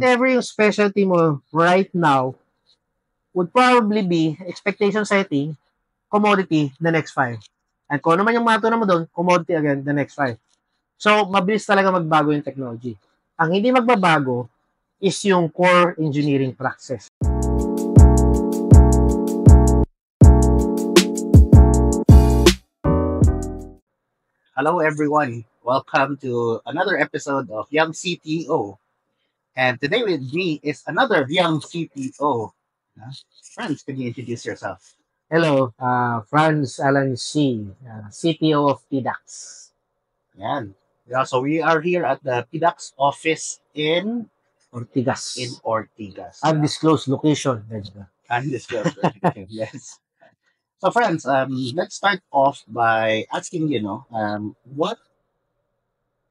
whatever yung specialty mo right now would probably be expectation setting, commodity the next 5. At kung ano man yung matutunan mo doon, commodity again the next 5. So, mabilis talaga magbago yung technology. Ang hindi magbabago is yung core engineering practices. Hello everyone, welcome to another episode of Young CTO. And today with me is another young CTO. Franz, can you introduce yourself? Hello, Franz Alan C., CTO of PDAX. Yan. Yeah, so we are here at the PDAX office in Ortigas. Undisclosed location. Undisclosed location, yes. So friends, let's start off by asking, what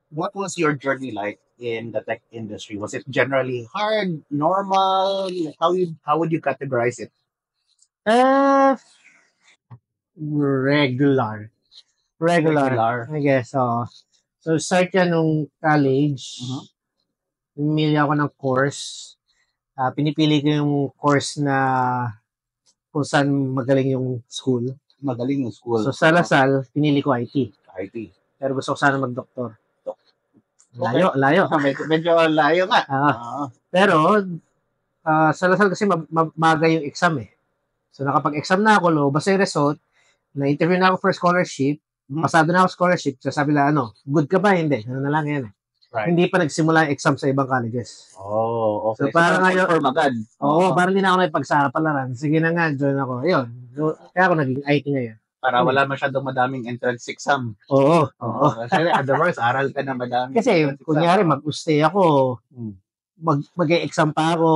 was your journey like in the tech industry? Was it generally hard, normal? How would you categorize it? Regular. I guess. So, start yan nung college. Pumili ako ng course. Pinipili ko yung course na kung saan magaling yung school. Magaling yung school. So, sa Lasal, pinili ko IT. IT. Pero gusto ko sana mag-doktor. Okay. Layo. Medyo layo nga. Pero, sa Lasal kasi maga yung exam eh. So, nakapag-exam na ako, lumabas yung result, na-interview na ako for scholarship, pasado na ako scholarship, so sabi na, good ka ba? Hindi. Ano na lang yan eh. Right. Hindi pa nagsimula yung exam sa ibang colleges. Oh, okay. So, parang ngayon, parang hindi na ako naipagsaapalaran. Sige na nga, join ako. Ayun. So, kaya ako naging IT ngayon. Para wala masyadong madaming entrance exam. Oo. Kasi otherwise, aral ka na madami. Kasi, kunyari, mag-stay ako, mag-exam pa ako,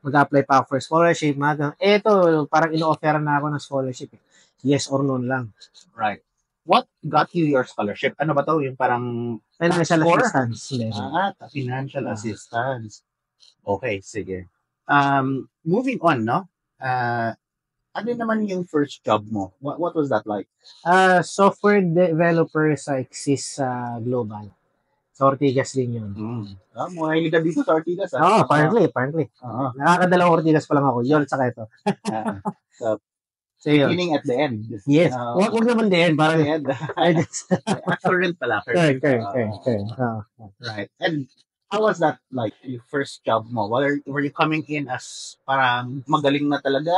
mag-apply pa ako for scholarship, eto, parang ino-offeran na ako ng scholarship. Yes or no lang. Right. What got you your scholarship? Ano ba to? Yung parang financial assistance. Financial assistance. Okay, sige. Moving on, no? Ano naman yung first job mo? What was that like? Software developer sa Exis Global. Sa Ortigas din yun. Mahilig ka dito sa Ortigas, apparently. Nakakadalawang Ortigas pa lang ako. Yun, saka ito. So beginning at the end. Yes. Huwag naman the end. Parang the end. Current pala. Current. Right. And how was that like, your first job mo? Were you coming in as parang magaling na talaga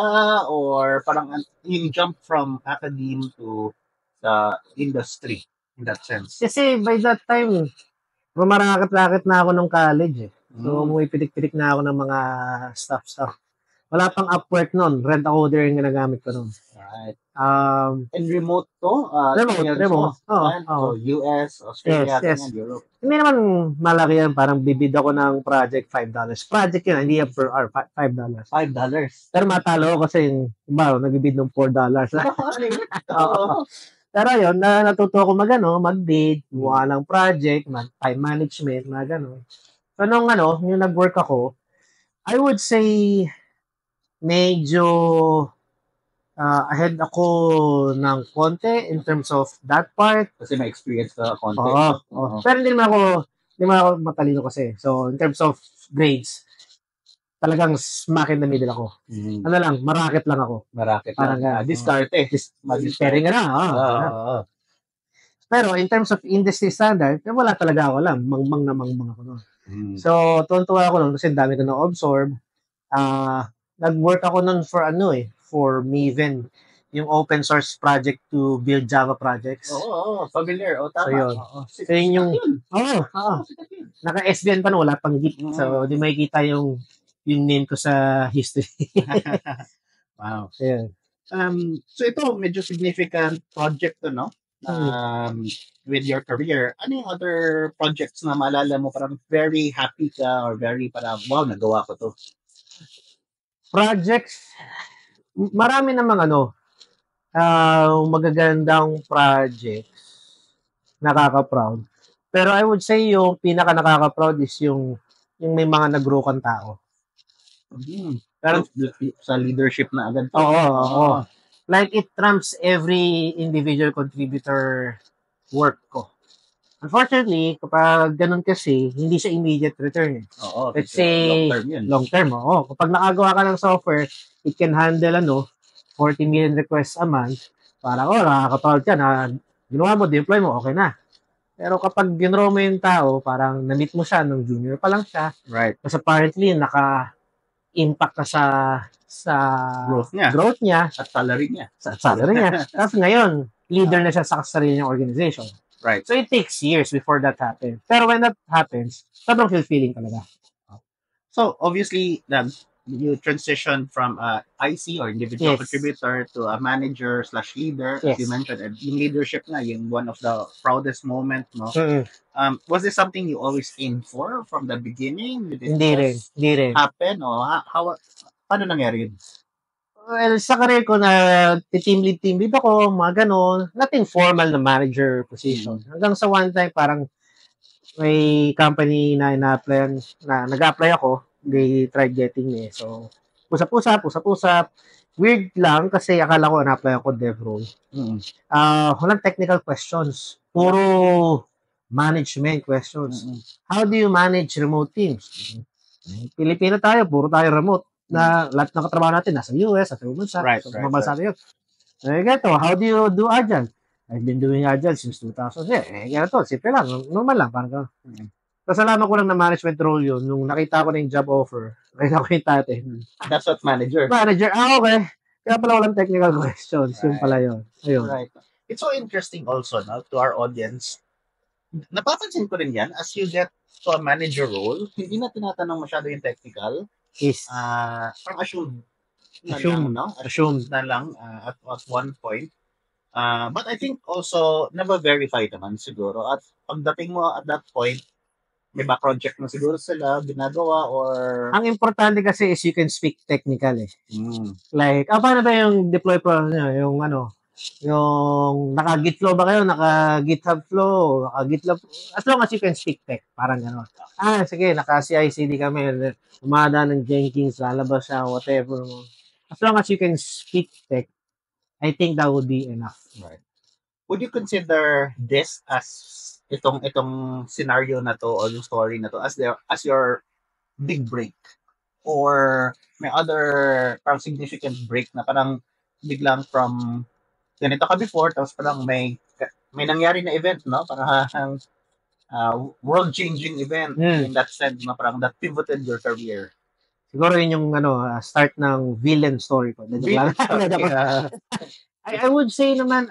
or parang you jump from academe to the industry in that sense? Kasi by that time, rumarakit-rakit na ako nung college eh. So, umuipitik-pitik na ako ng mga stuff. Wala pang Upwork nun. Rent a coder yung ginagamit ko nun. Right. And remote to? Remote. So, US, Australia, yes. Europe. Hindi naman malaki yan. Parang bibid ako ng project $5. Project yun, hindi yan per hour. $5. $5. Pero matalo ako kasi nagbibid ng $4. Pero yun, natuto ako mag-bid, gumawa ng project, time management, mga gano'n. So, nung yung nag-work ako, I would say, medyo ahead ako ng konti in terms of that part. Kasi may experience ka konti. Pero hindi naman ako matalino kasi. So, in terms of grades, talagang smack in the middle ako. Maraket lang ako. Parang diskarte. Mag-pairing ka na. Pero in terms of industry standard, wala talaga ako alam. Mangmang ako nun. So, tuwan-tuwa ako nun kasi dami ko na-absorb. Nag-work ako nun for Maven, yung open source project to build Java projects. Familiar. Tama. So, yun. So, yun yung, naka-SVN pa wala pang Git. So, di makikita yung name ko sa history. Wow. Yeah. So, ito, medyo significant project to, no? With your career. Ano yung other projects na maalala mo parang very happy ka or very parang, wow, nagawa ko to? Projects, marami namang magagandang projects, nakaka-proud. Pero I would say yung pinaka nakaka-proud is yung may mga nag-grow kang tao. Pero sa leadership na agad. Oo. Like it trumps every individual contributor work ko. Unfortunately, kapag ganun kasi, hindi siya immediate return. Oo, Let's kasi long say, term yun. long term, oo. Kapag nakagawa ka ng software, it can handle 40 million requests a month. Parang, nakakatawag ka na, ginawa mo, deploy mo, okay na. Pero kapag ginrow mo yung tao, parang na-meet mo siya nung junior pa lang siya. Right. Kasi apparently, naka-impact ka sa growth niya at salary niya. Sa salary niya. Tapos ngayon, leader na siya sa sarili niyang organization. Right. So it takes years before that happens. Pero when that happens, sobrang fulfilling talaga. So obviously, you transition from IC or individual Yes. contributor to a manager / leader, as Yes. you mentioned. And yung leadership nga, yung one of the proudest moment, no? Mm-mm. Was this something you always aimed for from the beginning? Did it Hindi rin. just Hindi rin. happen? O paano nangyari yun? Well, sa career ko na team lead ako, mga ganon. Nothing formal na manager position. Hanggang sa one time, parang may company na ina-apply, na nag-apply ako. They tried getting me. So, usap-usap. Weird lang kasi akala ko na-apply ako dev role. Walang technical questions. Puro management questions. How do you manage remote teams? Pilipino tayo, puro tayo remote. Na lahat ng katrabaho natin nasa US, sa bansa. Right. Yun. Ganito, how do you do Agile? I've been doing Agile since 2000. Ganito, simple lang, normal lang. Parang kasalanan ko lang na management role yun. Nung nakita ko na yung job offer, nakita ko yung title. That's what manager. Okay. Kaya pala walang technical questions. Right. Yung pala yun. Ayun. Right. It's so interesting also, no, to our audience. Napapansin ko rin yan, as you get to a manager role, hindi na tinatanong masyado yung technical. Is Parang assumed na lang at one point. But I think also, verify naman siguro. At pagdating mo at that point, may background check na siguro sila ginagawa or... Ang importante kasi is you can speak technical eh. Like, paano ba yung deploy yung naka-Git flow ba kayo? Naka-GitHub flow? Naka-GitLab? As long as you can speak tech. Parang gano'n. Sige, naka-CI/CD kami. Umada ng Jenkins, lalabas siya, whatever. As long as you can speak tech, I think that would be enough. Right. Would you consider this as itong scenario na to or yung story na to as your big break? Or may other parang significant break na parang biglang from ganito ka before, tapos parang may nangyari na event, no? Parang world-changing event in that sense, no? Parang that pivoted your career. Siguro yun yung start ng villain story ko. I would say naman,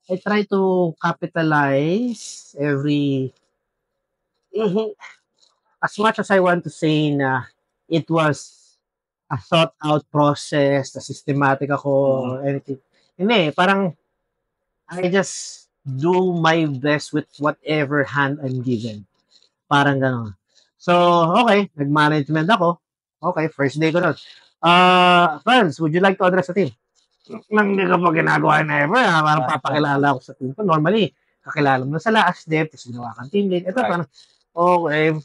I try to capitalize as much as I want to say na it was a thought out process, na systematic ako, or anything. Hindi, parang I just do my best with whatever hand I'm given. Parang gano'n. So, okay, nag-management ako. Okay, first day ko nun. Friends, would you like to address the team? Nang hindi ko pa ginagawa na ever, parang papakilala ako sa team ko. Normally, kakilala mo na sa last step, tapos ginawa kang team lead. Ito, parang, okay.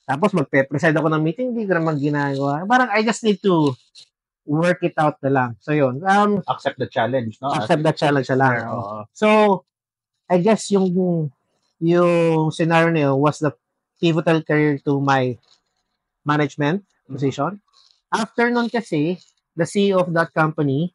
Tapos magpe-preside ako ng meeting, hindi ko naman ginagawa. Parang I just need to work it out na lang. So, yun. Accept the challenge, no? Accept the challenge na lang. So, I guess yung scenario na yun was the pivotal career to my management position. After nun kasi, the CEO of that company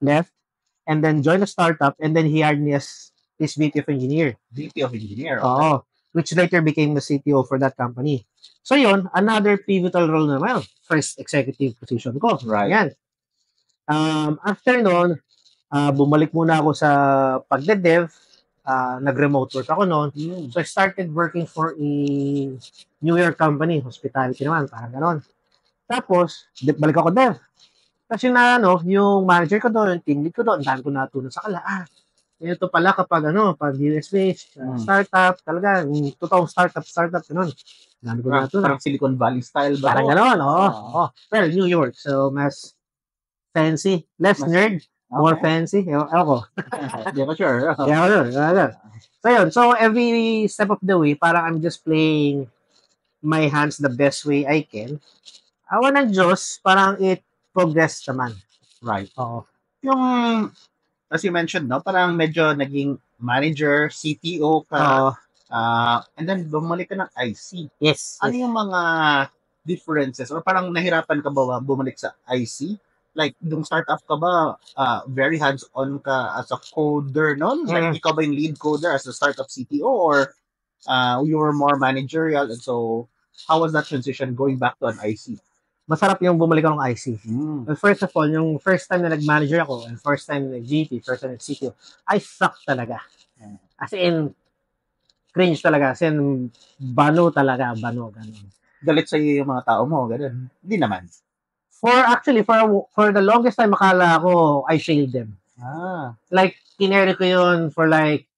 left and then joined a startup and then he hired me as his VP of Engineer. VP of Engineer? Okay. Which later became the CTO for that company. So yun, another pivotal role naman. First executive position ko. Right. Yan. After nun, bumalik muna ako sa pagde-dev. Nag-remote work ako noon. So I started working for a New York company, hospitality naman, parang ganon. Tapos, balik ako dev. Kasi yung manager ko doon, yung team lead ko doon, dami ko natunan sa kala. Ito pala kapag pag US-based, startup, talaga, yung totoong startup, ganun. Dami ko natunan. Parang Silicon Valley style ba? Parang ganon, oo. Well, New York, so mas fancy, less nerd, more fancy. Ewan ko. Hindi ko sure. So yun, so every step of the way, parang I'm just playing my hands the best way I can. Awa ng Diyos, parang it progress naman. Right. Oo. Yung, as you mentioned, no, parang medyo naging manager, CTO ka, Oo. and then bumalik ka ng IC. Yes. Ano yung mga differences or parang nahirapan ka ba bumalik sa IC? Like, nung startup ka ba, very hands-on ka as a coder noon? Like, ikaw ba yung lead coder as a startup CTO or you were more managerial? And so, how was that transition going back to an IC? Masarap yung bumalik ako ng IC. Mm. Well, first of all, yung first time na nag-manager ako, and first time na nag-GP, first time nag-CTO, I suck talaga. As in, cringe talaga. As in, bano talaga, bano, ganun. Galit sa'yo yung mga tao mo, ganun. Hindi naman. Actually, for the longest time, akala ko, I failed them. Like, kineri ko yun for like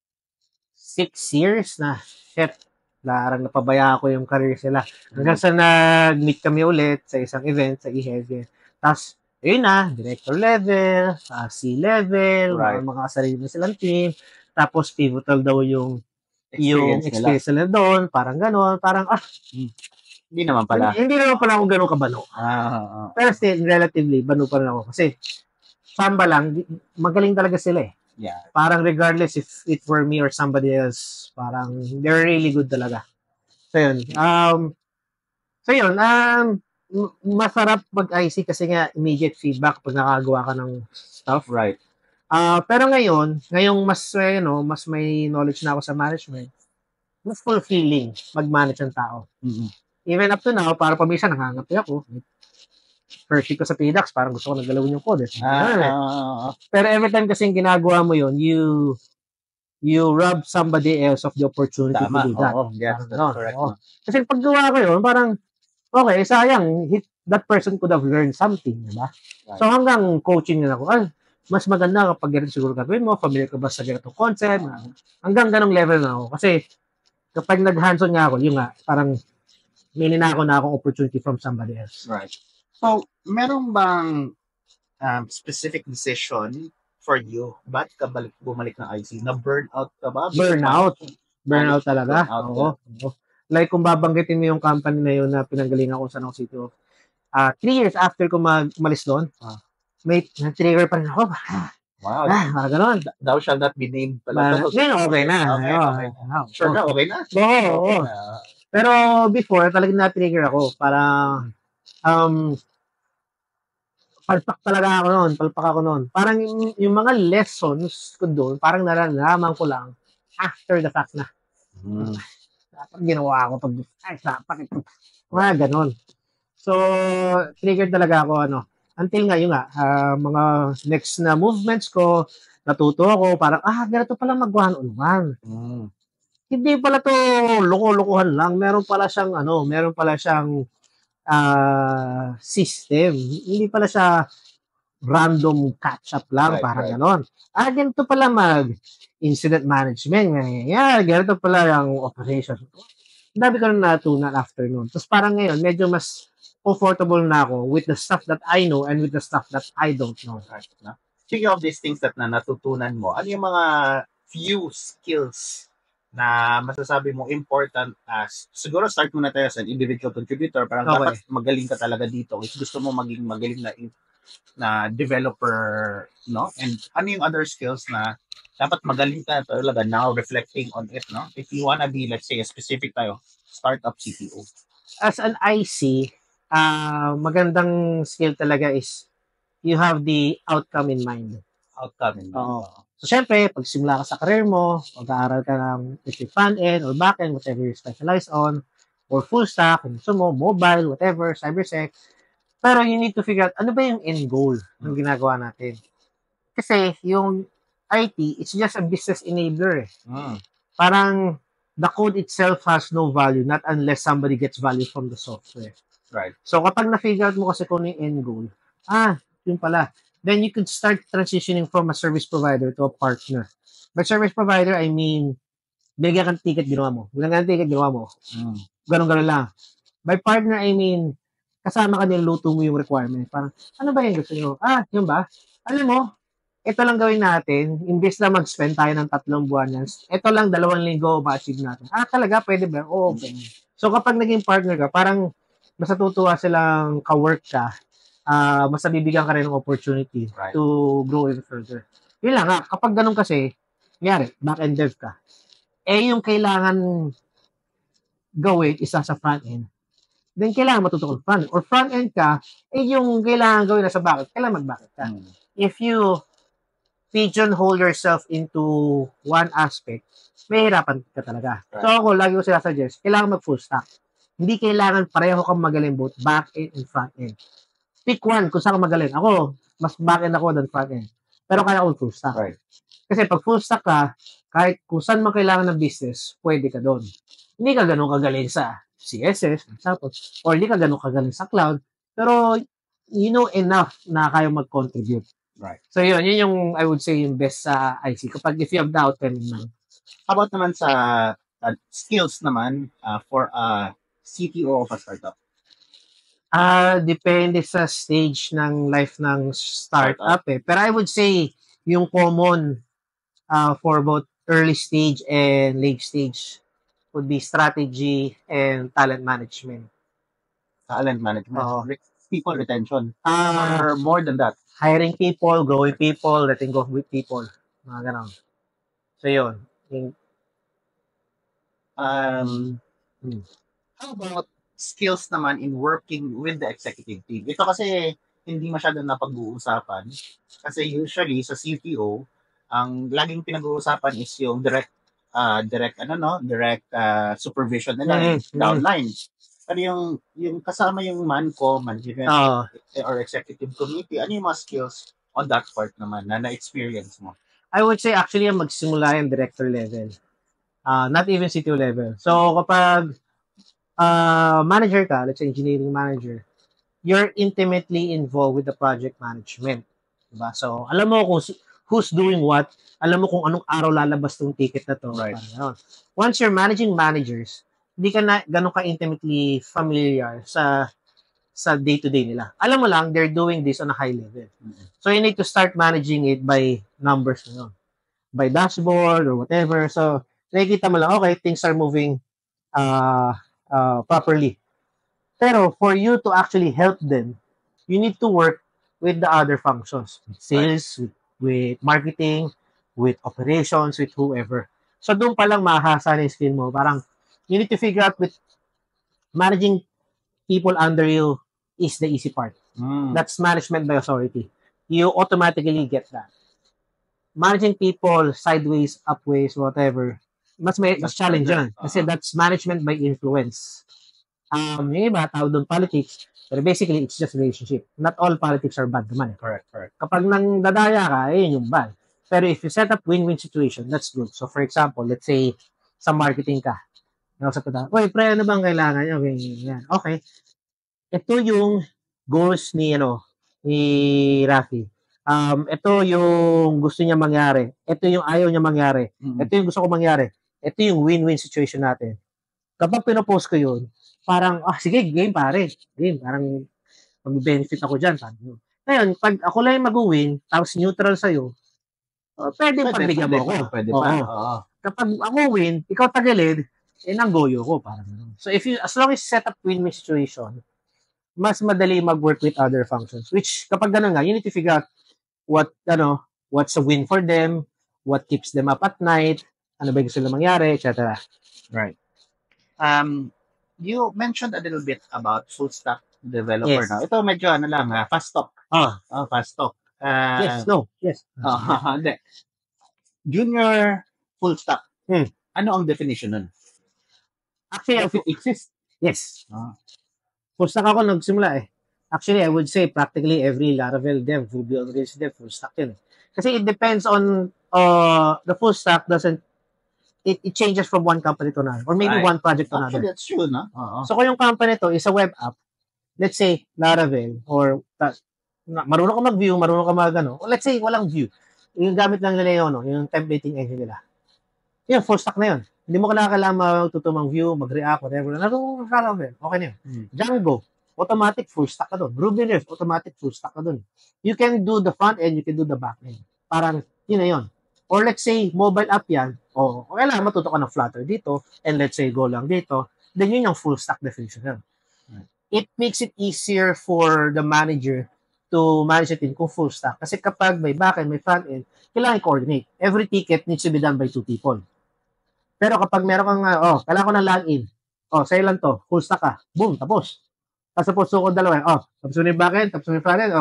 6 years na, shit, larang napabaya ko yung career sila. Hanggang sa nag-meet kami ulit sa isang event, sa EHED. Tapos, yun na, director level, C-level, Right. mga sarili na silang team. Tapos, pivotal daw yung experience nila doon. Parang gano'n. Parang, hindi naman pala. Hindi naman pala ako gano'n kabano. Pero still, relatively, bano pa rin ako. Kasi, samba lang, magaling talaga sila eh. Yeah. Parang regardless if it were me or somebody else, parang they're really good talaga. So yun. Masarap mag-IC kasi nga immediate feedback pag nakagawa ka ng stuff. Right. Pero ngayong mas may knowledge na ako sa management, mas fulfilling mag-manage ng tao. Mm-hmm. Even up to now, para paminsan nangangapi ako. First week ko sa PDAX, parang gusto ko naggalawin yung code. Pero every time kasing ginagawa mo yun, you rob somebody else of the opportunity to do that. Yes, that's correct. Kasi pag gawa ko yun, parang, okay, sayang, that person could have learned something, diba? Right. So hanggang coaching na ako, mas maganda kapag ganito siguro gagawin mo, familiar ka ba sa ganitong concept, hanggang ganong level na ako. Kasi kapag nag-hands-on nga ako, yun nga, parang may ninako na akong opportunity from somebody else. Right. So, meron bang specific decision for you? Ba't ka bumalik ng IC? Na-burnout ka ba? Burnout talaga. Oo. Like, kung babanggitin mo yung company na yun na pinanggalingan ko sa San Jose City, 3 years after ko malis doon, may trigger pa rin ako. Wow. Parang ganun. Thou shall not be named pala. Ngayon, okay na. Okay. Sure na, okay na? Oo. Pero before, talagang na-trigger ako. Parang, palpak ako noon. Parang yung mga lessons ko doon, parang nalalaman ko lang after the fact na. Dapat ginawa ko pag dapat ito. Mga ganon. So, triggered talaga ako, until ngayon mga next na movements ko, natuto ako, parang, ganito pala mag-one-on-one. Hindi pala to loko-lokohan lang. Meron pala siyang system. Hindi pala siya random catch-up lang, parang ganon. Ganito pala incident management. Ganito pala yung operation. Dami ko na natunan after nun. Tapos parang ngayon, medyo mas comfortable na ako with the stuff that I know and with the stuff that I don't know. Speaking of these things that natutunan mo, ano yung mga few skills na masasabi mo important as, siguro start muna tayo sa individual contributor, parang dapat magaling ka talaga dito. If gusto mo maging magaling na developer, no? And ano yung other skills na dapat magaling ka talaga now reflecting on it, no? If you wanna be, let's say, a specific tayo, startup CTO. As an IC, magandang skill talaga is you have the outcome in mind. So, syempre, pag simula ka sa career mo, mag-aaral ka ng front-end or back-end, whatever you specialize on, or full stack, kung gusto mo, mobile, whatever, cybersec. Pero you need to figure out, ano ba yung end goal ng ginagawa natin? Kasi yung IT, it's just a business enabler. Parang the code itself has no value, not unless somebody gets value from the software. Right. So kapag na-figure out mo kasi kung yung end goal, yun pala. Then you could start transitioning from a service provider to a partner. By service provider, I mean, bigyan kang ticket, ginawa mo. Ganon lang. By partner, I mean, kasama ka niluto mo yung requirement. Parang, ano ba yung gusto nyo? Yun ba? Alam mo, ito lang gawin natin. Imbes na mag-spend tayo ng 3 buwan yan, ito lang 2 linggo ma-achieve natin. Talaga? Pwede ba? Oo, okay. So, kapag naging partner ka, parang mas natutuwa silang ka-work ka, mas nabibigyan ka rin ng opportunity to grow even further. Yun lang kapag ganun kasi, Kunyari, back-end dev ka. Yung kailangan gawin isa sa front-end. Then, kailangan matuto ka front-end. Or front-end ka, yung kailangan gawin na sa back-end, kailangan mag-back-end ka. If you pigeonhole yourself into one aspect, may hirapan ka talaga. Right. So, ako, lagi ko sila suggest, kailangan mag-full stack. Hindi kailangan pareho kang magaling both back-end and front-end. Pick one kung saan ka magaling. Ako, mas back-end ako than front-end. Pero kaya ko full stack. Right. Kasi pag full stack ka, kahit kung saan man kailangan ng business, pwede ka doon. Hindi ka ganun kagaling sa CSS, tapos, or hindi ka ganun kagaling sa cloud, pero you know enough na kayo mag-contribute. Right. So yun yung I would say yung best sa IC. Kapag if you have the outcome naman. How about naman sa skills naman for a CTO of a startup? Depende sa stage ng life ng startup eh. Pero I would say yung common for both early stage and late stage would be strategy and talent management. Talent management. Oo. People retention. Or more than that. Hiring people, growing people, letting go with people. Mga ganon. So yun. How about skills naman in working with the executive team? Ito kasi hindi masyadong napag-uusapan. Kasi usually sa CTO, ang laging pinag-uusapan is yung direct supervision nila, downline. Pero yung kasama yung manco, management or executive committee, ano yung mga skills on that part naman na na-experience mo? I would say actually magsimula yung director level. Not even CTO level. So kapag manager ka, let's say engineering manager, you're intimately involved with the project management. Diba? So alam mo kung who's doing what, alam mo kung anong araw lalabas tong ticket na to. Right. Once you're managing managers, hindi ka na ganun ka intimately familiar sa day-to-day nila. Alam mo lang, they're doing this on a high level. Mm-hmm. So you need to start managing it by numbers, by dashboard or whatever. So nakikita mo lang, okay, things are moving properly. Pero for you to actually help them, you need to work with the other functions, with sales, with marketing, with operations, with whoever. So doon pa lang mahasa na yung skill mo. Parang you need to figure out with managing people under you is the easy part. That's management by authority. You automatically get that. Managing people sideways, upways, whatever, mas challenge yan. Kasi that's management by influence. Yung iba, tawag doon politics, pero basically, it's just relationship. Not all politics are bad naman. Correct. Kapag nang dadaya ka, yun yung bad. Pero if you set up win-win situation, that's good. So for example, let's say, sa marketing ka, uy, pre, ano bang kailangan? Okay. Ito yung goals ni Rafi. Ito yung gusto niya mangyari. Ito yung ayaw niya mangyari. Ito yung gusto ko mangyari. Ito yung win-win situation natin. Kapag pinopost ko yun, parang, sige, game pare. Game, parang mag-benefit ako dyan. Ngayon, pag ako lang yung mag-win, tapos neutral sa'yo, pwede pagbigyan mo ako. Pwede pa. Kapag ako win, ikaw tagilid, nanggoyo ko. Parang so as long as set up win-win situation, mas madali mag-work with other functions. Which, kapag gano'n nga, you need to figure out what's a win for them, what keeps them up at night, ano ba gusto nila mangyari, etc. Right. You mentioned a little bit about full stack developer now. Ito medyo fast talk. Fast talk. Yes. Junior full stack. Ano ang definition nun? Actually, if it exists. Yes. Full stack ako nagsimula eh. Actually, I would say practically every Laravel dev, Ruby on Rails dev, full stack yun. Kasi it depends on the full stack doesn't it changes from one company to another or maybe one project to another. Actually, that's true, no? So kung yung company to is a web app, let's say Laravel or marunong ka mag-view, marunong ka or let's say walang view. Yung gamit lang nila yung templating engine nila. Yan, full stack na yun. Hindi mo kailangan magtutumang view, mag-react, whatever. Narunong ka Laravel. Okay na yun. Django, automatic full stack ka doon. Ruby Rails, automatic full stack ka doon. You can do the front end, you can do the back end. Parang, yun na yun. Or let's say, mobile app yan, kailangan matuto ka ng Flutter dito, and let's say, go lang dito, then yun yung full stack definition yan. It makes it easier for the manager to manage a team kung full stack. Kasi kapag may backend, may frontend, kailangan i-coordinate. Every ticket needs to be done by 2 people. Pero kapag meron kang, kailangan ko ng login. Sa'yo lang to. Full stack ka. Boom, tapos. Tapos ko dalawa. Tapos mo yung backend, tapos mo yung frontend.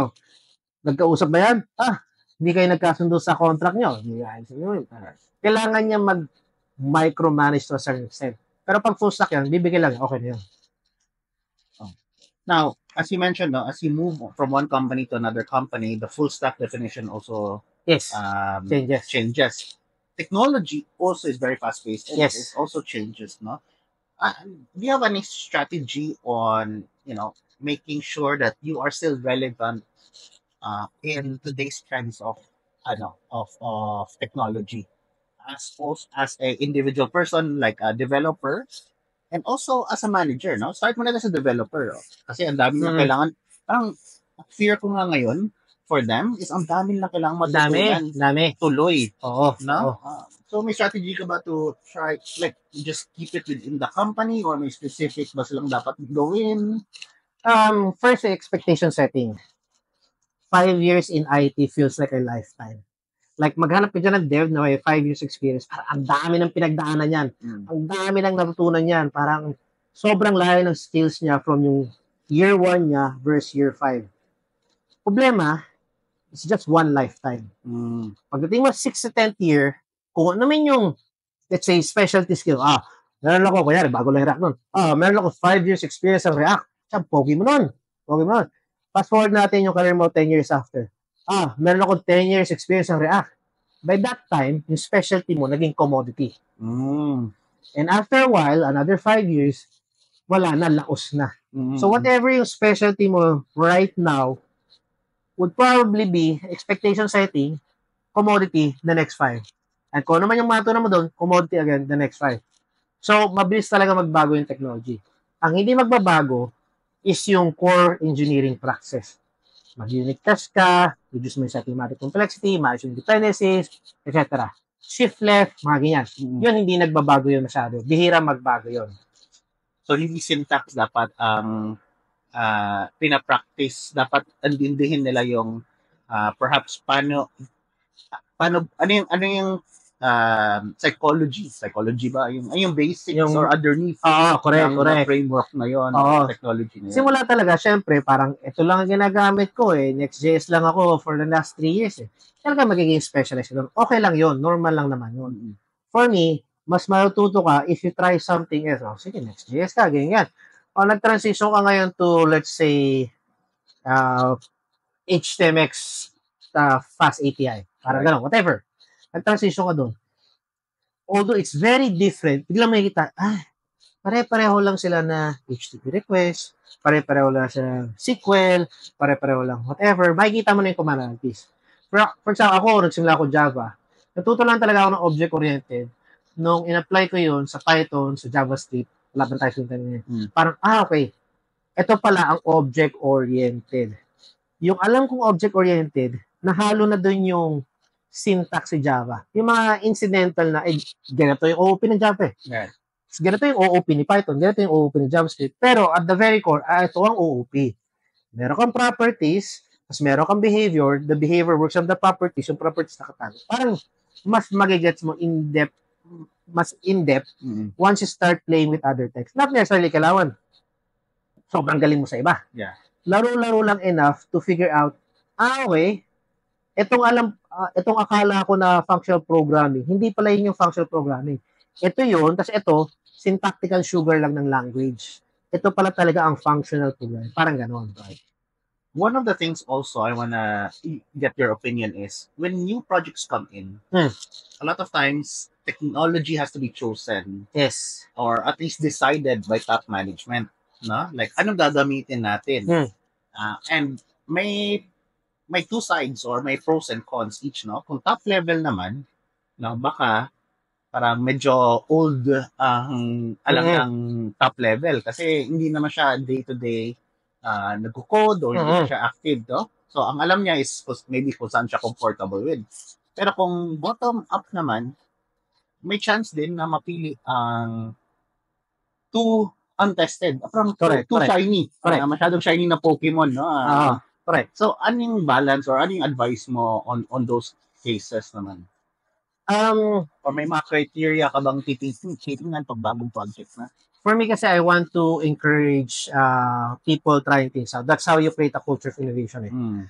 Nagkausap ba yan? Hindi kayo nagkasundo sa contract nyo. Kailangan niya mag-micromanage to a certain extent. Pero pag full stack yan, bibigay lang. Okay na yun. Now, as you mentioned, no, as you move from one company to another company, the full stack definition also Yes. Changes. Technology also is very fast paced. Yes. It also changes, no? Do you have any strategy on, making sure that you are still relevant in today's trends of technology as a individual person, like a developer, and also as a manager, no? Start mo na as a developer, kasi ang dami na kailangan. Parang fear ko nga ngayon for them is ang dami na kailangan matutunan. Dami. Tuloy. Oo. No? So may strategy ka ba to try, like, just keep it within the company, or may specific ba silang dapat gawin? First, expectation setting. 5 years in IT feels like a lifetime. Like, maghanap ka dyan ng dev na may 5 years experience. Parang ang dami ng pinagdaanan yan. Ang dami ng natutunan yan. Parang sobrang layo ng skills niya from yung year 1 niya versus year 5. Problema, it's just one lifetime. Pagdating mo 6th to 10th year, kung ano man yung, let's say, specialty skill, meron ako, kunyari, bago lang React nun. Meron ako 5 years experience sa React. Pogi mo nun. Fast forward natin yung career mo 10 years after. Meron ako 10 years experience sa React. By that time, yung specialty mo naging commodity. And after a while, another 5 years, wala na, laos na. So whatever yung specialty mo right now would probably be expectation setting, commodity the next 5. And kung ano man yung matutunan mo doon, commodity again the next 5. So, mabilis talaga magbago yung technology. Ang hindi magbabago is yung core engineering practices. Mag-unit test ka, reduce mo yung systematic complexity, manage yung dependencies, etc. Shift left, mga ganyan. Yun, hindi nagbabago yun masyado. Bihira magbago yun. So, hindi syntax dapat ang pinapractice. Dapat andindihin nila yung perhaps ano yung psychology ba? Yung basics or underneath correct. framework na yun, technology na yun. Simula talaga, syempre, parang ito lang ang ginagamit ko Next.js lang ako for the last 3 years Talaga magiging specialist doon. Okay lang yun, normal lang naman yun. For me, mas matututo ka if you try something else. Sige, Next.js ka, ganyan. Nag-transition ka ngayon to, let's say, HTMX Fast API. Parang gano'n, whatever. Nag-transition ka doon. Although it's very different, biglang makikita, pare-pareho lang sila na HTTP request, pare-pareho lang sila SQL, pare-pareho lang whatever. Makikita mo na yung command line piece. For example, ako, nagsimula ako Java. Natuto lang talaga ako ng object-oriented. Nung in-apply ko yun sa Python, sa JavaScript, wala pa tayo suntan yun. Parang, okay. Ito pala ang object-oriented. Yung alam kong object-oriented, nahalo na doon yung syntax si Java. Yung mga incidental na, ganito yung OOP ng Java Yeah. Ganito yung OOP ni Python, ganito yung OOP ni JavaScript. Pero at the very core, ito ang OOP. Meron kang properties, mas meron kang behavior, the behavior works on the properties, yung properties nakatago. Parang mas magigets mo mas in-depth once you start playing with other texts. Not necessarily kailangan sobrang galing mo sa iba. Yeah. Laro-laro lang enough to figure out, okay, itong akala ko na functional programming, hindi pala yun yung functional programming. Ito yun, kasi ito, syntactical sugar lang ng language. Ito pala talaga ang functional programming. Parang ganon. Right? One of the things also I wanna get your opinion is, when new projects come in, a lot of times, technology has to be chosen. Yes. Or at least decided by top management. No? Like, anong gagamitin natin? And may two sides or may pros and cons each, no? Kung top level naman, no, baka parang medyo old ang alam ng top level kasi hindi naman siya day-to-day nagko-code or hindi siya active, no? So, ang alam niya is maybe kung saan siya comfortable with. Pero kung bottom-up naman, may chance din na mapili ang too untested. Parang too shiny. Masyadong shiny na Pokemon, no? Correct. So, ano yung balance or ano yung advice mo on those cases naman? Or may mga criteria ka bang titingnan pag bagong project na? For me kasi, I want to encourage people trying things out. That's how you create a culture of innovation. Eh. Mm.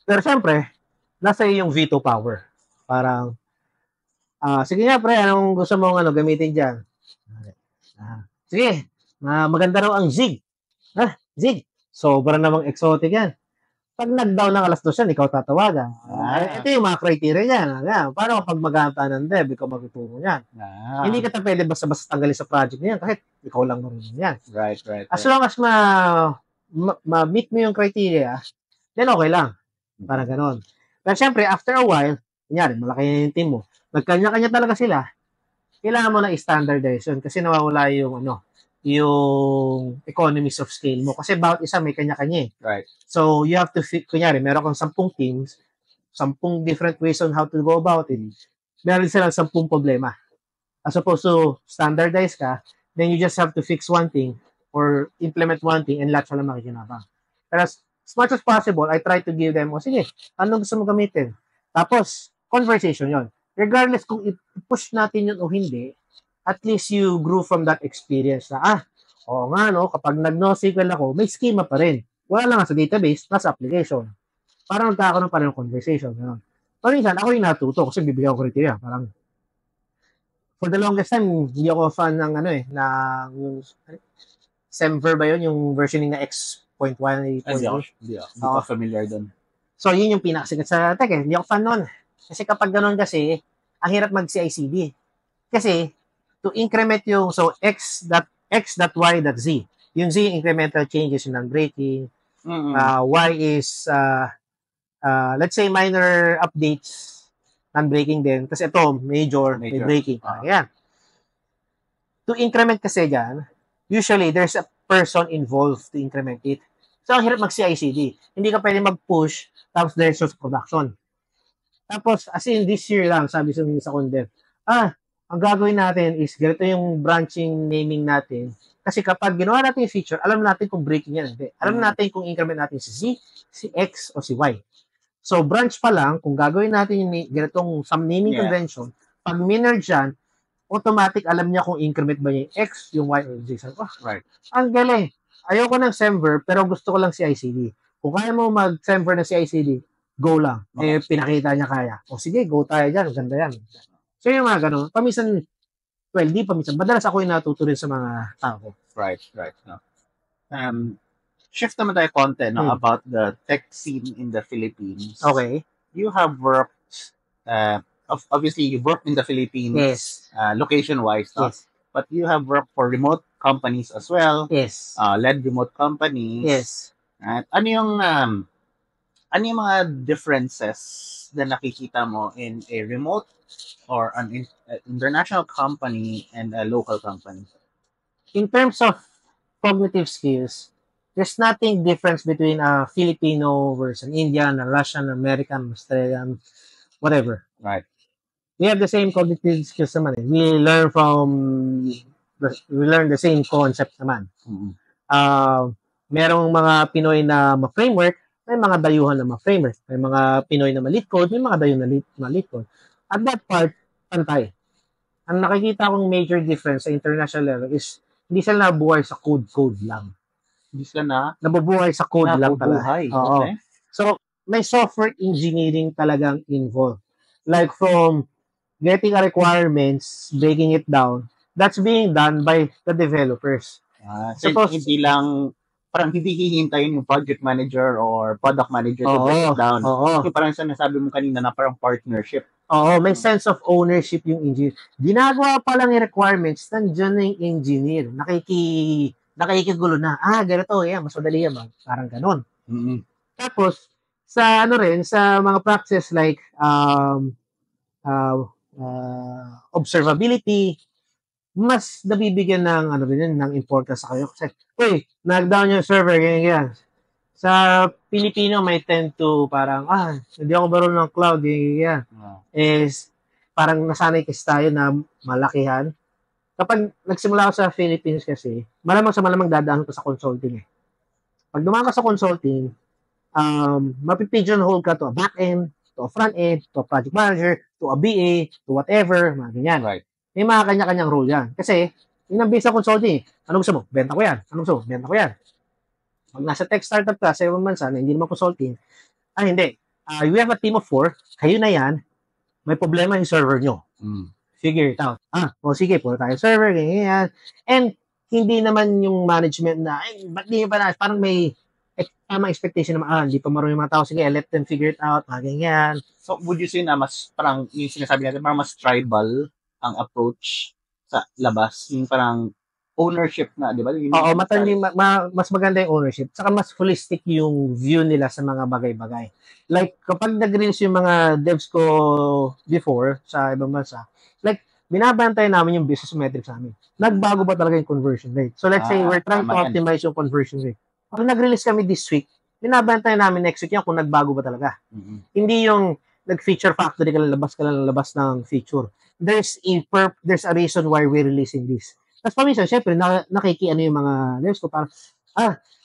Pero syempre, nasa iyo yung veto power. Parang, sige nga pre, anong gusto mong gamitin dyan? Sige, maganda raw ang Zig. Zig. Sobrang namang exotic yan. Pag nag-down ng alas 2 yan, ikaw tatawagan. Ito yung mga criteria niyan. Paano kapag maghanap ng dev, ikaw magtuturo niyan. Hindi ka pwede basta-basta tanggalin sa project niyan kahit ikaw lang marunong yan. Right. As long as ma-meet mo yung criteria, then okay lang. Parang ganon. Pero syempre, after a while, kunyari, malaki yung team mo, nagkanya-kanya talaga sila, kailangan mo na i-standardize yun kasi nawawala yung yung economies of scale mo. Kasi bawat isa may kanya-kanya. Right. So, you have to fit, kunyari, meron kang 10 teams, 10 different ways on how to go about it. Meron silang 10 problema. As opposed to standardize ka, then you just have to fix one thing or implement one thing and lahat sila makikinabang. Pero as much as possible, I try to give them, sige, anong gusto mo gamitin? Tapos, conversation yon. Regardless kung i-push natin yun o hindi, at least you grew from that experience na, oo nga, no, kapag nag-NoSQL ako, may schema pa rin. Wala lang sa database, nasa application. Parang nagkakaroon pa rin ng conversation. Ganun. So, minsan, ako yung natuto kasi bibigyan ko criteria. Parang, for the longest time, hindi ako fan ng Semver ba yun? Yung versioning na X.1, 8.0. Hindi ako familiar dun. So, yun yung pinakasikat sa tech eh. Hindi ako fan nun. Kasi kapag ganun kasi, ang hirap mag-CICD. Kasi, to increment yung, so, x.y.z. Yung z, incremental changes, yung non-breaking. Y is, let's say, minor updates, non-breaking din. Kasi ito, major. May breaking. Ayan. To increment kasi dyan, usually, there's a person involved to increment it. So, ang hirap mag-CICD. Hindi ka pwede mag-push, tapos there's just production. Tapos, as in, this year lang, sabi sa condev, ang gagawin natin is, ganito yung branching naming natin. Kasi kapag ginawa natin yung feature, alam natin kung breaking yan. Hindi. Alam natin kung increment natin si Z, si X, o si Y. So, branch pa lang, kung gagawin natin yung ganitong some naming convention, pag minerge yan, automatic alam niya kung increment ba yung X, yung Y, or Z. So, right. Ang galing. Ayoko ng Semver, pero gusto ko lang CICD. Kung kaya mo mag-Semver na CICD, go lang. Okay. Pinakita niya kaya. O sige, go tayo dyan. Ganda yan. So, yung mga ganun. Paminsan, di paminsan. Madalas ako yung natuto rin sa mga tao. Right. No. Shift naman tayo konti about the tech scene in the Philippines. Okay. You have worked, obviously, you worked in the Philippines, yes. Location-wise, yes. But you have worked for remote companies as well. Yes. Led remote companies. Yes. At ano yung mga differences na nakikita mo in a remote or an international company and a local company? In terms of cognitive skills, there's nothing difference between a Filipino versus an Indian, a Russian, American, Australian, whatever. Right. We have the same cognitive skills naman. We learn the same concept naman. Mm-hmm. Merong mga Pinoy na ma-framework, may mga dayuhan na ma-framework. May mga Pinoy na ma-lead code, may mga dayuhan na lead code. At that part, pantay. Ang nakikita kong major difference sa international level is hindi sila nabubuhay sa code lang. Hindi sila nabubuhay sa code lang talaga. Okay. So, may software engineering talagang involved. Like from getting a requirements, breaking it down, that's being done by the developers. Suppose, hindi lang, parang hindi hihintayin yung project manager or product manager to break it down. Yung parang sinasabi mo kanina na parang partnership. May sense of ownership yung engineer. Ginagawa pa lang yung requirements, nandiyan na yung engineer. Nakikigulo na. Ganito, mas madali yan. Parang ganon. Mm-hmm. Tapos, sa sa mga practices like observability, mas nabibigyan ng importance sa kayo. Kasi, nag-down yung server, ganyan. Sa Pilipino, may tend to parang, hindi ako marunong ng cloud, ganyan. Is, parang nasanay kasi tayo na malakihan. Kapag nagsimula ako sa Philippines kasi, malamang dadaan ko sa consulting eh. Pag dumaan ka sa consulting, mapipigeonhole ka to a back-end, to a front-end, to a project manager, to a BA, to whatever, mga ganyan. Right. May mga kanya-kanyang role yan. Kasi, yun ang base ng consulting. Anong gusto mo? Benta ko yan. Anong gusto mo? Benta ko yan. Pag nasa tech startup ka sa ibang bansa na hindi naman consulting, hindi. We have a team of 4. Kayo na yan. May problema yung server nyo. Figure it out. Sige, puro tayo server, ganyan. And, hindi naman yung management na, ba't di ba na, parang may tama expectation naman, hindi pa marunong yung mga tao, sige, let them figure it out, mga ganyan. So, would you say na mas, parang, yung sinasabi natin, parang mas tribal ang approach sa labas, yung parang ownership na, di ba? Oo, mas maganda yung ownership. Saka mas holistic yung view nila sa mga bagay-bagay. Like, kapag nag-release yung mga devs ko before sa ibang bansa, like, binabantay namin yung business metrics namin. Nagbago ba talaga yung conversion rate? So, let's say, we're trying to optimize yung conversion rate. Pag nag-release kami this week, binabantay namin next week yan kung nagbago ba talaga. Hindi yung nag-feature factory ka lang labas ng feature. There's a reason why we're releasing this. Tapos paminsan, syempre, nakikiano yung mga devs ko parang,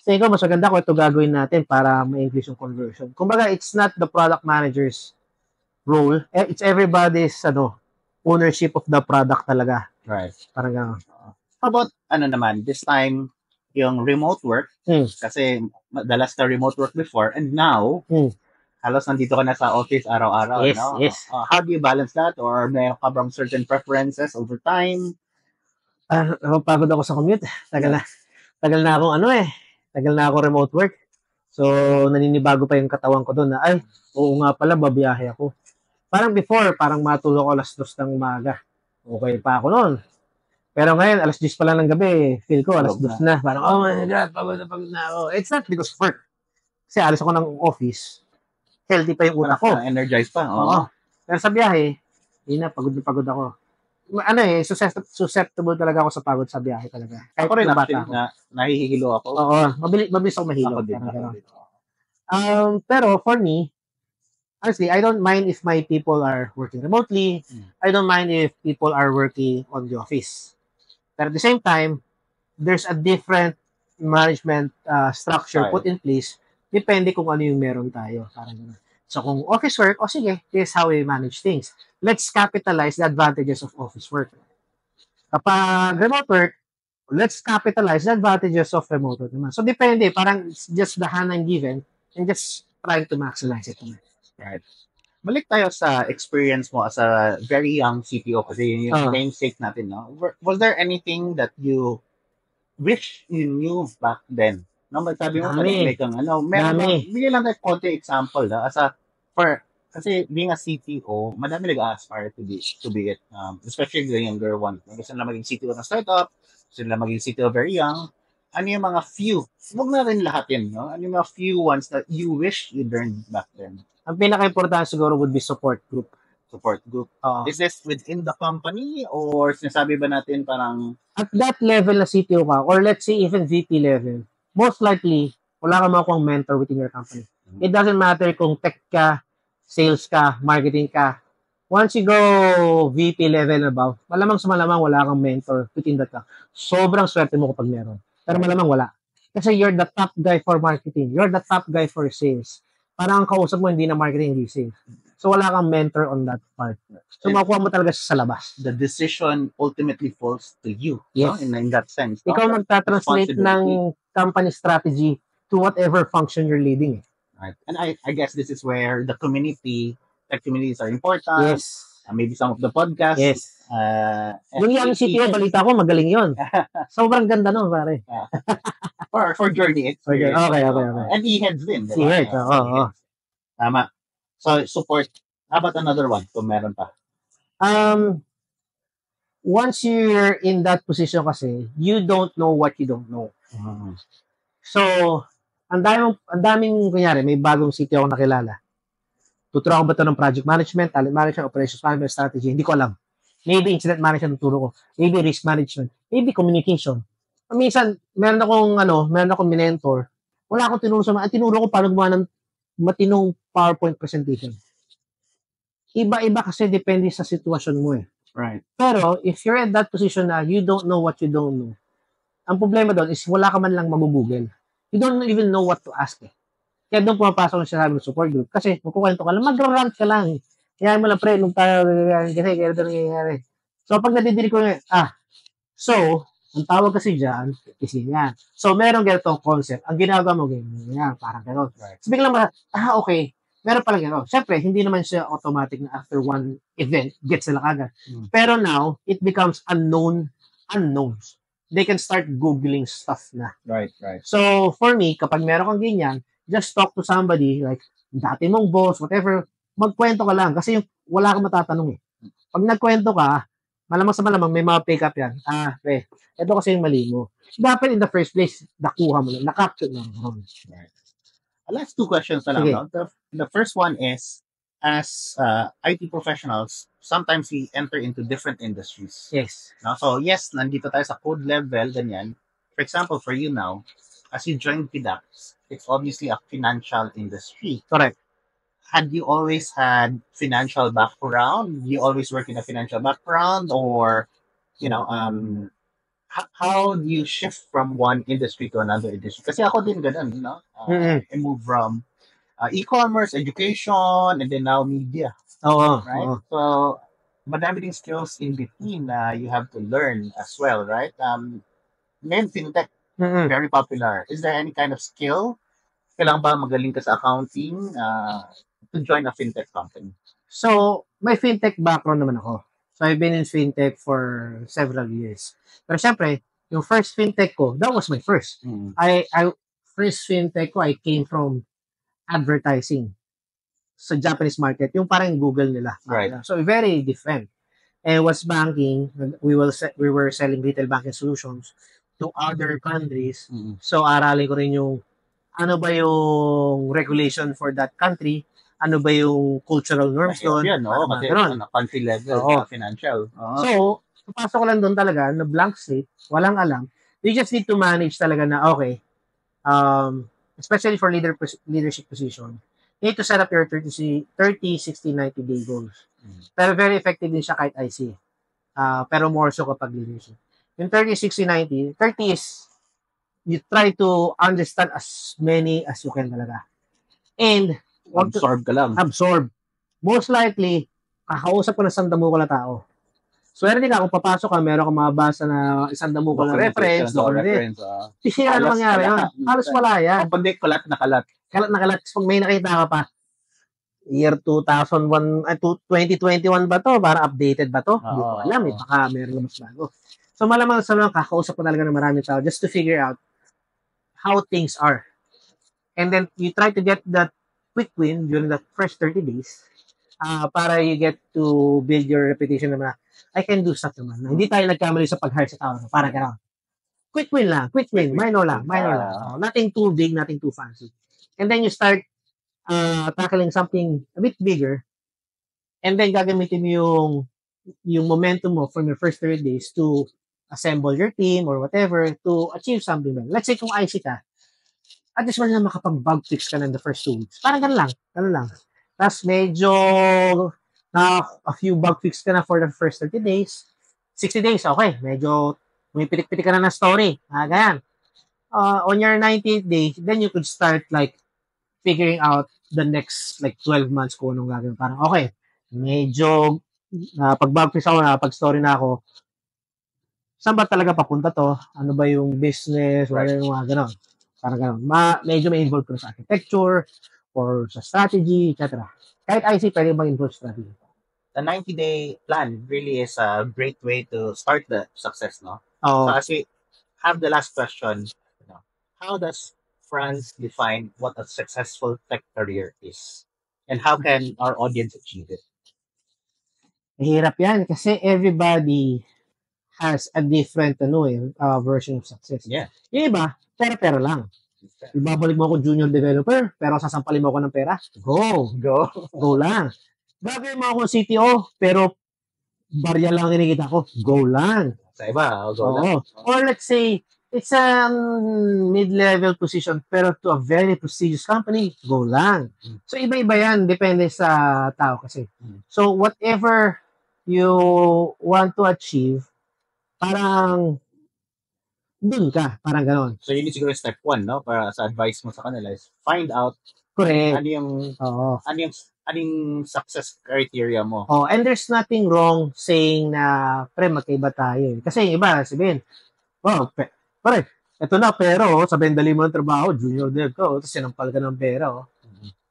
say ko, mas maganda ko ito gagawin natin para ma-increase yung conversion. Kumbaga, it's not the product manager's role. It's everybody's, ownership of the product talaga. Right. Parang gano'n. How about, naman, this time, yung remote work, kasi madalas na remote work before, and now, halos nandito ka na sa office araw-araw, yes, no? Yes. How do you balance that? Or may ka bang certain preferences over time? Napapagod ako sa commute. Tagal na akong tagal na ako remote work. So, naninibago pa yung katawan ko doon na, oo nga pala, babiyahe ako. Parang before, parang matulog ako 2:00 ng umaga. Okay pa ako noon. Pero ngayon, 10:00 pa lang ng gabi, feel ko 2:00 na. Parang, oh my God, pagod na ako. It's not because of work. Kasi alis ako ng office, healthy pa yung utak ko. Energized pa. Oo. Pero sa biyahe, pagod na pagod ako. Susceptible talaga ako sa pagod sa biyahe talaga. Kahit ako rin actually, nahihilo ako. Oo, mabilis ako mahilo. Ako din. Pero for me, honestly, I don't mind if my people are working remotely. I don't mind if people are working on the office. But at the same time, there's a different management structure put in place. Depende kung ano yung meron tayo. Parang gano'n. So, kung office work, sige, this is how we manage things. Let's capitalize the advantages of office work. Kapag remote work, let's capitalize the advantages of remote work naman. So, depende. Parang just the hand I'm given and just trying to maximize it. Right. Balik tayo sa experience mo as a very young CTO kasi yung namesake natin, no? Was there anything that you wish you knew back then? No, sabi mo, may kang bigyan lang tayo konti example, no? Kasi being a CTO, madami nag-aspire to be it. Especially the younger one. Gusto nila maging CTO ng startup, gusto nila maging CTO very young. Ano yung mga few, huwag na rin lahat yun, no? Ano yung mga few ones that you wish you learned back then? Ang pinaka-importante siguro would be support group. Support group. Is this within the company or sinasabi ba natin parang... At that level na CTO ka, or let's say even VP level, most likely, wala ka makuha mentor within your company. It doesn't matter kung tech ka, sales ka, marketing ka. Once you go VP level above, malamang wala kang mentor within that ka. Sobrang swerte mo kapag meron. Pero malamang wala. Kasi you're the top guy for marketing. You're the top guy for sales. Parang ang kausap mo, hindi na marketing, hindi sales. So, wala kang mentor on that part. So, makuha mo talaga sa labas. The decision ultimately falls to you. Yes. No? In that sense. Ikaw magta-translate ng company strategy to whatever function you're leading. Right. And I guess this is where the tech communities are important. Yes. Maybe some of the podcasts. Yes. Yung young CTO, balita ko, magaling yun. Sobrang ganda nun, pare. For journey experience. Okay. And e-heads din. E-heads, oo. Tama. So, support. How about another one kung meron pa? Once you're in that position kasi, you don't know what you don't know. So, ang daming kunyari, may bagong CTO akong nakilala. Tuturo ko ba ito ng project management, talent management, operations management, strategy? Hindi ko alam. Maybe incident management tuturo ko. Maybe risk management. Maybe communication. Minsan, meron akong mentor. Wala akong tinuro sa mga. Tinuro ko paano gumawa ng matinong PowerPoint presentation. Iba-iba kasi depende sa sitwasyon mo eh. Right. Pero, if you're in that position na you don't know what you don't know, ang problema doon is wala ka man lang mag-google. You don't even know what to ask eh. Kaya doon pumapasok na sinasabi ng support group. Kasi magkukwento ka lang, magra-rant ka lang. Kaya mo lang, pre, nung tayo, kasi kaya ito nangyayari. So, pag nadidinig ko, so, ang tawag kasi dyan, is yan. So, meron ganitong concept. Ang ginagawa mo, ganyan, parang gano'n. Right. So, biglang okay. Meron pala gano'n. Siyempre, hindi naman siya automatic na after one event, gets sila kagad. Pero now, it becomes unknowns. They can start Googling stuff na. Right. So, for me, kapag meron kang ganyan, just talk to somebody, like, dati mong boss, whatever, magkwento ka lang. Kasi wala kang matatanong eh. Pag nagkwento ka, malamang sa malamang may mga pick up yan. Ito kasi yung mali mo. Dapat in the first place, nakuha mo lang, nakapture mo. Right. Last two questions na lang. Sige. No? The first one is, as IT professionals, sometimes we enter into different industries. Yes. No? So, yes, nandito tayo sa code level, ganyan. For example, for you now, as you join PDAX, it's obviously a financial industry. Correct. Had you always had financial background? You always work in a financial background? Or, how do you shift from one industry to another industry? Kasi ako din ganun, no? I moved from e-commerce, education, and then now media. Right? So, madami ding skills in between na you have to learn as well, right? Ngayon, fintech, very popular. Is there any kind of skill? Kailangan ba magaling ka sa accounting to join a fintech company? So, may fintech background naman ako. So, I've been in fintech for several years. Pero syempre, yung first fintech ko, that was my first. First fintech ko, I came from advertising sa Japanese market. Yung parang Google nila. Right. So, very different. And was banking, we were selling retail banking solutions to other countries. So, aralin ko rin yung ano ba yung regulation for that country, ano ba yung cultural norms doon. Yan, no? Kasi country level, financial. So, papasok ko lang doon talaga na blank slate, walang alam. You just need to manage talaga na, okay, especially for leadership position, you need to set up your 30, 60, 90 day goals. Pero very effective din siya kahit IC. Pero more so kapag leadership. Yung 30, 60, 90, 30 is you try to understand as many as you can talaga. And absorb ka lang. Absorb. Most likely, kakausap ko ng sandamuko na tao. Swerte ka, kung papasok ka, meron kang mabasa na sandamuko na reference. Kasi ano mangyari yun? Halos wala yan. Kapag kalat na kalat. Kalat na kalat. Pag may nakita ka pa, year 2001, 2021 ba to? Para updated ba to? Hindi ko alam eh. Baka meron na mas bago. So malamang sa mga kakausap ko talaga ng maraming tao just to figure out how things are. And then you try to get that quick win during the first 30 days para you get to build your reputation na I can do stuff naman. Hindi tayo nagkamali sa pag-hire sa tao. Para gano'n. Quick win lang. Quick win. Minor lang. Nothing too big, nothing too fancy. And then you start tackling something a bit bigger. And then gagamitin mo yung momentum mo from your first 30 days to assemble your team or whatever to achieve something. Let's say kung IC ka, at least wala na makapag-bug fix ka na in the first 2 weeks. Parang ganun lang. Tapos medyo a few bug fix ka na for the first 30 days. 60 days, okay. Medyo may pitik-pitik ka na ng story. Ganyan. On your 90th day, then you could start like figuring out the next like 12 months kung anong gagawin. Parang okay, medyo pag-bug fix ako, pag-story na ako, saan ba talaga papunta to? Ano ba yung business? Wala yung mga ganon. Parang ganon. Medyo may involved ko sa architecture or sa strategy, etc. Kahit IC, pwede bang involved strategy? The 90-day plan really is a great way to start the success, no? So as we have the last question, how does Franz define what a successful tech career is? And how can our audience achieve it? Mahirap yan kasi everybody has a different version of success. Yeah. Yung iba, pera-pera lang. Ibabalik mo ako junior developer, pero sasampalin mo ako ng pera? Go lang. Gagawin mo ako CTO, pero barya lang kinikita ko? Go lang. Sa iba, go lang. Or let's say, it's a mid-level position, pero to a very prestigious company, go lang. So, iba-iba yan. Depende sa tao kasi. So, whatever you want to achieve, parang dun ka. Parang ganon. So, yun siguro step 1, no? Para sa advice mo sa kanila is find out Correct. Ano yung, Oo. ano yung success criteria mo? Oh, and there's nothing wrong saying na, pre, magkaiba tayo. Kasi yung iba, sabihin, oh, pare, eto na, pero sabihin, dali mo ng trabaho, junior dev ka, tapos sinampal ka ng pera, oh.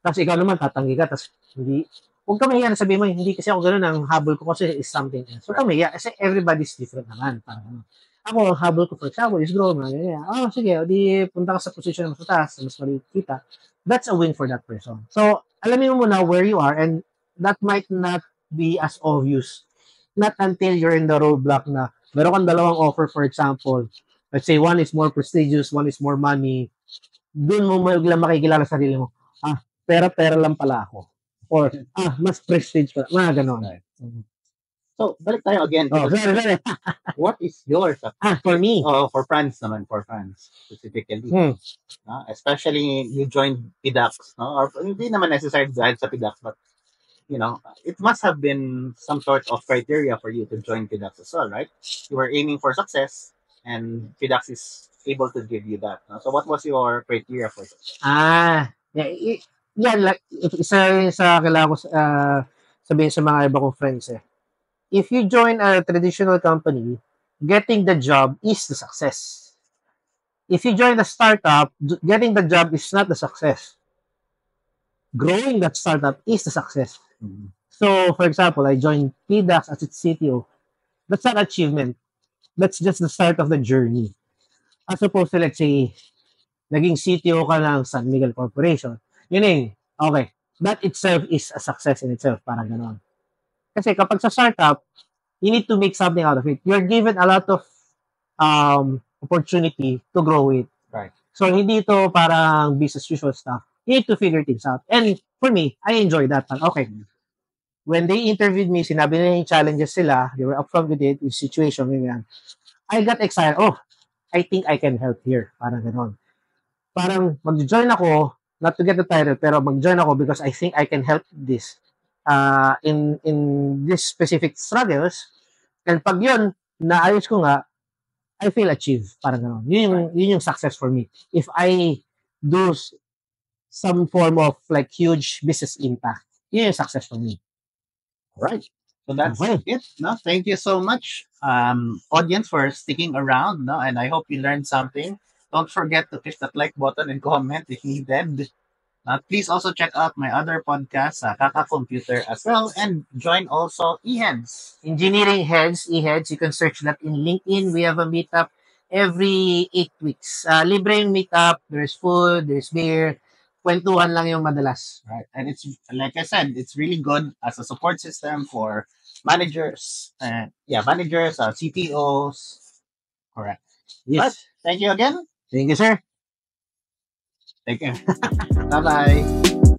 Tapos ikaw naman, tatanggi ka, tapos hindi, huwag ka mahiya na sabihin mo, hindi kasi ako ganun, ang habol ko kasi is something else. Huwag ka mahiya, kasi everybody's different naman. Parang, ako, ang habol ko, for example, is grow, mga ganyan. Oh, sige, o di, punta ka sa position na mas mataas, mas maliit kita. That's a win for that person. So, alamin mo muna where you are, and that might not be as obvious. Not until you're in the roadblock na, meron kang dalawang offer, for example, let's say one is more prestigious, one is more money, doon mo biglang makikilala sa sarili mo, pera-pera lang pala ako. Or, mas prestige pa. Mga ganon. Right. So, balik tayo again. Oh, sorry. What is yours? For me. Oh, for France naman, for France specifically. Especially you joined PDAX, no? Or hindi naman necessary dahil sa PDAX, but you know, it must have been some sort of criteria for you to join PDAX as well, right? You were aiming for success, and PDAX is able to give you that. No? So, what was your criteria for success? Like, isa kailangan ko sabihin sa mga iba kong friends eh. If you join a traditional company, getting the job is the success. If you join a startup, getting the job is not the success. Growing that startup is the success. Mhm. So, for example, I joined PDAX as its CTO. That's not achievement. That's just the start of the journey. As opposed to, let's say, naging CTO ka ng San Miguel Corporation. Yun eh, okay. That itself is a success in itself. Parang ganon. Kasi kapag sa startup, you need to make something out of it. You're given a lot of opportunity to grow it. Right. So, hindi ito parang business usual stuff. You need to figure things out. And for me, I enjoy that. Okay. When they interviewed me, sinabi nila yung challenges sila, they were upfront with it, with situation, ganyan. I got excited. Oh, I think I can help here. Parang ganon. Parang mag-join ako, not to get the title, pero mag-join ako because I think I can help this in this specific struggles. And pag yun, naayos ko nga, I feel achieved. Parang gano'n. Yun yung success for me. If I do some form of like huge business impact, yun yung success for me. Right. So that's it. No, thank you so much, audience, for sticking around. No, and I hope you learned something. Don't forget to click that like button and comment if needed. Please also check out my other podcast, Kaka Computer, as well, and join also eHeads. Engineering Heads, eHeads. You can search that in LinkedIn. We have a meetup every 8 weeks. Libre yung meetup. There's food, there's beer. Kwentuhan lang yung madalas. Right. And it's, like I said, it's really good as a support system for managers, managers, CTOs. Correct. Yes. But thank you again. Thank you, sir. Take care. Bye-bye.